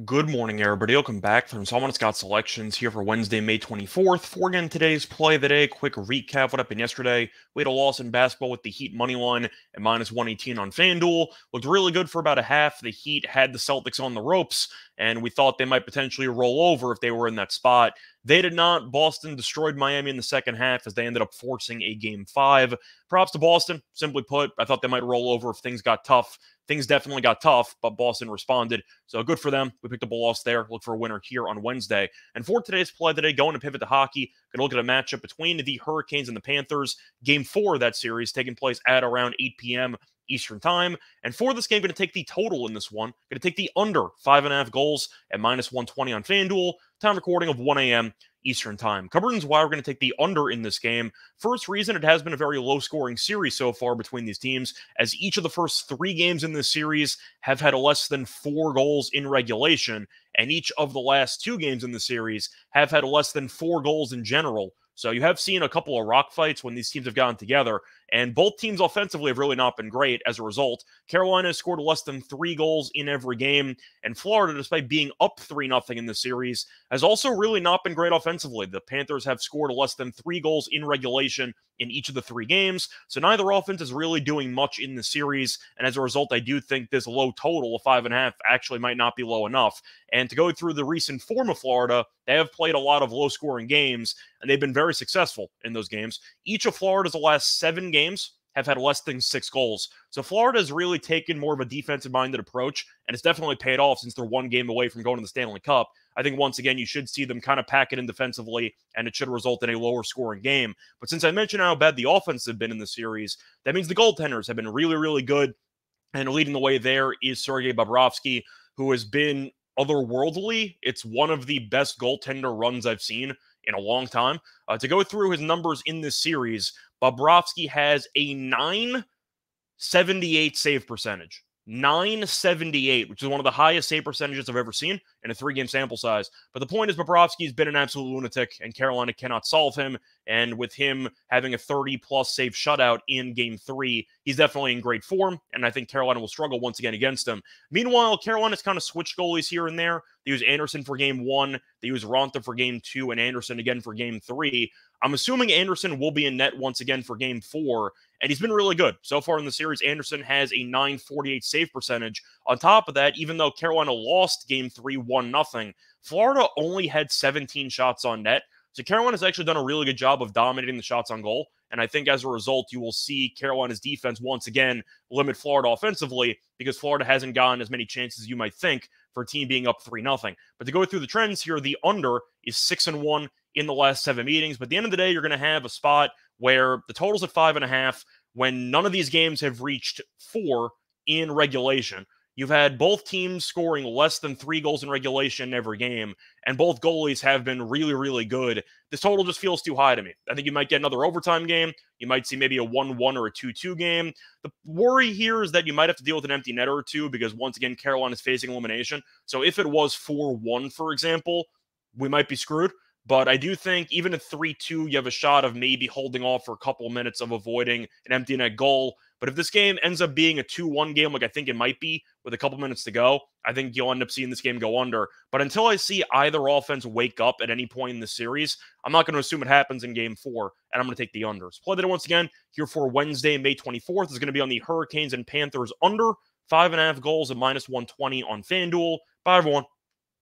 Good morning, everybody. Welcome back from Solomon Scott Selections here for Wednesday, May 24th. For again today's play of the day, quick recap what happened yesterday. We had a loss in basketball with the Heat money line at minus 118 on FanDuel. Looked really good for about a half. The Heat had the Celtics on the ropes, and we thought they might potentially roll over if they were in that spot. They did not. Boston destroyed Miami in the second half as they ended up forcing a game 5. Props to Boston. Simply put, I thought they might roll over if things got tough. Things definitely got tough, but Boston responded. So good for them. We picked up a loss there. Look for a winner here on Wednesday. And for today's play today, going to pivot to hockey, going to look at a matchup between the Hurricanes and the Panthers. Game 4 of that series taking place at around 8 p.m. Eastern time. And for this game, going to take the total in this one. Going to take the under 5.5 goals at minus 120 on FanDuel. Time recording of 1 a.m. Eastern time. Cover reasons why we're going to take the under in this game. First reason, it has been a very low-scoring series so far between these teams, as each of the first 3 games in this series have had less than 4 goals in regulation, and each of the last 2 games in the series have had less than 4 goals in general. So you have seen a couple of rock fights when these teams have gotten together, and both teams offensively have really not been great as a result. Carolina has scored less than 3 goals in every game, and Florida, despite being up 3-0 in the series, has also really not been great offensively. The Panthers have scored less than 3 goals in regulation in each of the 3 games, so neither offense is really doing much in the series, and as a result, I do think this low total of 5.5 actually might not be low enough. And to go through the recent form of Florida, they have played a lot of low-scoring games, and they've been very successful in those games. Each of Florida's last 7 games have had less than 6 goals. So Florida has really taken more of a defensive-minded approach, and it's definitely paid off since they're 1 game away from going to the Stanley Cup. I think, once again, you should see them kind of pack it in defensively, and it should result in a lower-scoring game. But since I mentioned how bad the offense have been in the series, that means the goaltenders have been really, really good, and leading the way there is Sergei Bobrovsky, who has been otherworldly. It's one of the best goaltender runs I've seen in a long time. To go through his numbers in this series, Bobrovsky has a 978 save percentage. 978, which is one of the highest save percentages I've ever seen in a 3-game sample size. But the point is, Bobrovsky's been an absolute lunatic, and Carolina cannot solve him. And with him having a 30-plus save shutout in Game 3, he's definitely in great form, and I think Carolina will struggle once again against him. Meanwhile, Carolina's kind of switched goalies here and there. They use Anderson for Game 1, they use Ronta for Game 2, and Anderson again for Game 3. I'm assuming Anderson will be in net once again for Game 4, and he's been really good. So far in the series, Anderson has a 948 save percentage. On top of that, even though Carolina lost Game 3 1-0, Florida only had 17 shots on net. So Carolina's actually done a really good job of dominating the shots on goal. And I think as a result, you will see Carolina's defense once again limit Florida offensively, because Florida hasn't gotten as many chances as you might think for a team being up 3-0. But to go through the trends here, the under is 6-1 in the last 7 meetings. But at the end of the day, you're going to have a spot where the total's at 5.5 when none of these games have reached 4 in regulation. You've had both teams scoring less than 3 goals in regulation in every game, and both goalies have been really, really good. This total just feels too high to me. I think you might get another overtime game. You might see maybe a 1-1 or a 2-2 game. The worry here is that you might have to deal with an empty netter or two, because once again, Carolina is facing elimination. So if it was 4-1, for example, we might be screwed. But I do think even at 3-2, you have a shot of maybe holding off for a couple minutes of avoiding an empty net goal. But if this game ends up being a 2-1 game, like I think it might be, with a couple minutes to go, I think you'll end up seeing this game go under. But until I see either offense wake up at any point in the series, I'm not going to assume it happens in Game 4, and I'm going to take the unders. Play that once again here for Wednesday, May 24th. is going to be on the Hurricanes and Panthers under 5.5 goals at minus 120 on FanDuel. Bye, everyone.